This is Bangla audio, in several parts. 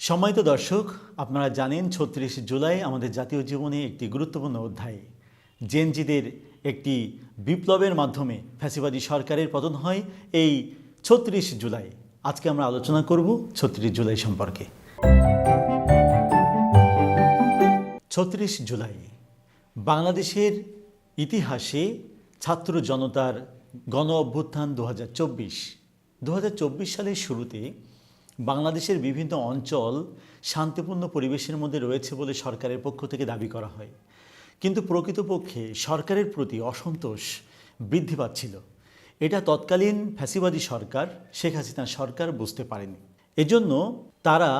সম্মানিত দর্শক, আপনারা জানেন ৩৬ জুলাই আমাদের জাতীয় জীবনে একটি গুরুত্বপূর্ণ অধ্যায়। জেনজিদের একটি বিপ্লবের মাধ্যমে ফ্যাসিবাদী সরকারের পতন হয় এই ৩৬ জুলাই। আজকে আমরা আলোচনা করব ৩৬ জুলাই সম্পর্কে। ৩৬ জুলাই বাংলাদেশের ইতিহাসে ছাত্র জনতার গণ অভ্যুত্থান ২০২৪ সালের শুরুতে বাংলাদেশের বিভিন্ন অঞ্চল শান্তিপূর্ণ পরিবেশের মধ্যে রয়েছে বলে সরকারের পক্ষ থেকে দাবি করা হয়, কিন্তু প্রকৃতপক্ষে সরকারের প্রতি অসন্তোষ বৃদ্ধি পাচ্ছিল। এটা তৎকালীন ফ্যাসিবাদী সরকার শেখ হাসিনা সরকার বুঝতে পারেনি। এজন্য তারা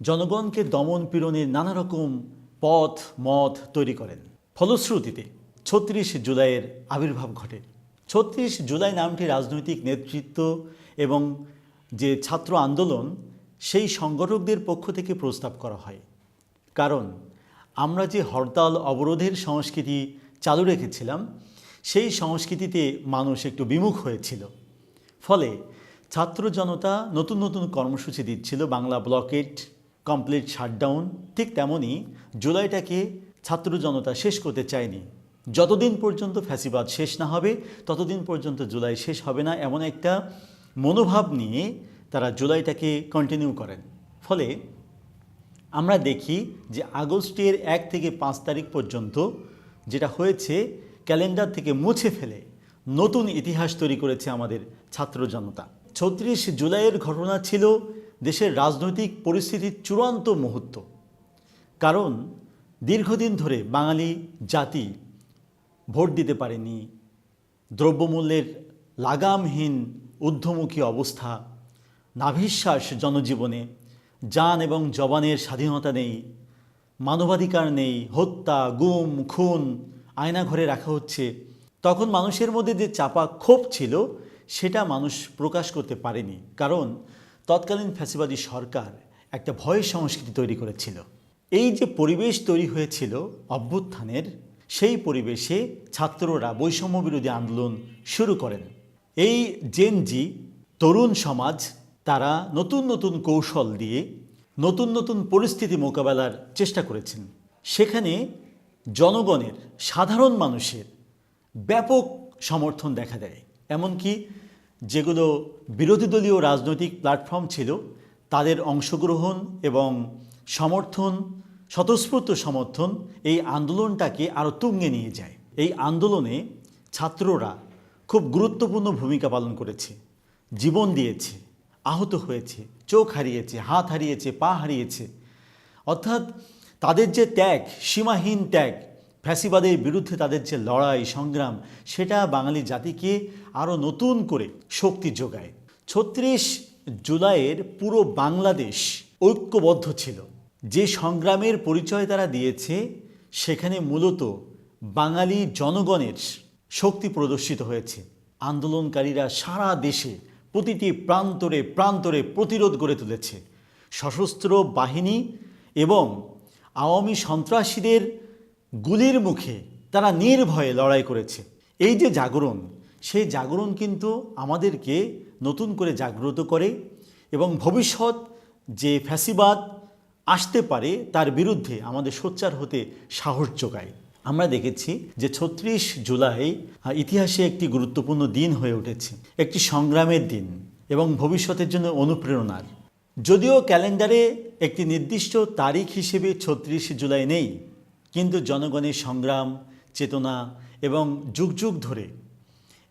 জনগণকে দমন পীড়নের নানা রকম মত তৈরি করেন। ফলশ্রুতিতে ৩৬ জুলাইয়ের আবির্ভাব ঘটে। ৩৬ জুলাই নামটি রাজনৈতিক নেতৃত্ব এবং যে ছাত্র আন্দোলন সেই সংগঠকদের পক্ষ থেকে প্রস্তাব করা হয়। কারণ আমরা যে হরতাল অবরোধের সংস্কৃতি চালু রেখেছিলাম সেই সংস্কৃতিতে মানুষ একটু বিমুখ হয়েছিল। ফলে ছাত্র জনতা নতুন নতুন কর্মসূচি দিচ্ছিল, বাংলা ব্লকেট, কমপ্লিট শাটডাউন। ঠিক তেমনই জুলাইটাকে ছাত্র জনতা শেষ করতে চায়নি। যতদিন পর্যন্ত ফ্যাসিবাদ শেষ না হবে ততদিন পর্যন্ত জুলাই শেষ হবে না, এমন একটা মনোভাব নিয়ে তারা জুলাইটাকে কন্টিনিউ করেন। ফলে আমরা দেখি যে আগস্টের ১ থেকে ৫ তারিখ পর্যন্ত যেটা হয়েছে, ক্যালেন্ডার থেকে মুছে ফেলে নতুন ইতিহাস তৈরি করেছে আমাদের ছাত্র জনতা। ৩৬ জুলাইয়ের ঘটনা ছিল দেশের রাজনৈতিক পরিস্থিতির চূড়ান্ত মুহূর্ত। কারণ দীর্ঘদিন ধরে বাঙালি জাতি ভোট দিতে পারেনি, দ্রব্যমূল্যের লাগামহীন ঊর্ধ্বমুখী অবস্থা, নাভিশ্বাস জনজীবনে, জান এবং জবানের স্বাধীনতা নেই, মানবাধিকার নেই, হত্যা, গুম, খুন আয়নাঘরে রাখা হচ্ছে। তখন মানুষের মধ্যে যে চাপা ক্ষোভ ছিল সেটা মানুষ প্রকাশ করতে পারেনি, কারণ তৎকালীন ফ্যাসিবাদী সরকার একটা ভয় সংস্কৃতি তৈরি করেছিল। এই যে পরিবেশ তৈরি হয়েছিল অভ্যুত্থানের, সেই পরিবেশে ছাত্ররা বৈষম্য বিরোধী আন্দোলন শুরু করেন। এই জেনজি তরুণ সমাজ তারা নতুন নতুন কৌশল দিয়ে নতুন নতুন পরিস্থিতি মোকাবেলার চেষ্টা করেছেন। সেখানে জনগণের, সাধারণ মানুষের ব্যাপক সমর্থন দেখা দেয়। এমনকি যেগুলো বিরোধী দলীয় রাজনৈতিক প্ল্যাটফর্ম ছিল তাদের অংশগ্রহণ এবং সমর্থন, স্বতঃস্ফূর্ত সমর্থন এই আন্দোলনটাকে আরও তুঙ্গে নিয়ে যায়। এই আন্দোলনে ছাত্ররা খুব গুরুত্বপূর্ণ ভূমিকা পালন করেছে, জীবন দিয়েছে, আহত হয়েছে, চোখ হারিয়েছে, হাত হারিয়েছে, পা হারিয়েছে। অর্থাৎ তাদের যে ত্যাগ, সীমাহীন ত্যাগ, ফ্যাসিবাদের বিরুদ্ধে তাদের যে লড়াই সংগ্রাম, সেটা বাঙালি জাতিকে আরও নতুন করে শক্তি যোগায়। ৩৬ জুলাইয়ের পুরো বাংলাদেশ ঐক্যবদ্ধ ছিল। যে সংগ্রামের পরিচয় তারা দিয়েছে সেখানে মূলত বাঙালি জনগণের শক্তি প্রদর্শিত হয়েছে। আন্দোলনকারীরা সারা দেশে প্রতিটি প্রান্তরে প্রান্তরে প্রতিরোধ গড়ে তুলেছে। সশস্ত্র বাহিনী এবং আওয়ামী সন্ত্রাসীদের গুলির মুখে তারা নির্ভয়ে লড়াই করেছে। এই যে জাগরণ, সেই জাগরণ কিন্তু আমাদেরকে নতুন করে জাগ্রত করে এবং ভবিষ্যৎ যে ফ্যাসিবাদ আসতে পারে তার বিরুদ্ধে আমাদের সোচ্চার হতে সাহস যোগায়। আমরা দেখেছি যে ৩৬ জুলাই ইতিহাসে একটি গুরুত্বপূর্ণ দিন হয়ে উঠেছে, একটি সংগ্রামের দিন এবং ভবিষ্যতের জন্য অনুপ্রেরণার। যদিও ক্যালেন্ডারে একটি নির্দিষ্ট তারিখ হিসেবে ৩৬ জুলাই নেই, কিন্তু জনগণের সংগ্রাম, চেতনা এবং যুগ যুগ ধরে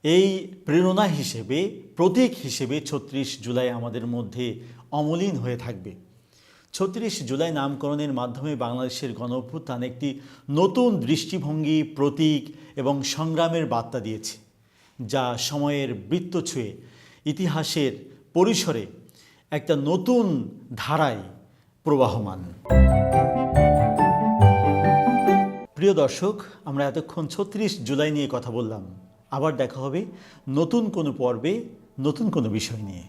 এই প্রেরণা হিসেবে, প্রতীক হিসেবে ৩৬ জুলাই আমাদের মধ্যে অমলিন হয়ে থাকবে। ৩৬ জুলাই নামকরণের মাধ্যমে বাংলাদেশের গণঅভ্যুত্থান একটি নতুন দৃষ্টিভঙ্গি, প্রতীক এবং সংগ্রামের বার্তা দিয়েছে, যা সময়ের বৃত্ত ছুঁয়ে ইতিহাসের পরিসরে একটা নতুন ধারায় প্রবাহমান। প্রিয় দর্শক, আমরা এতক্ষণ ৩৬ জুলাই নিয়ে কথা বললাম। আবার দেখা হবে নতুন কোনো পর্বে, নতুন কোনো বিষয় নিয়ে।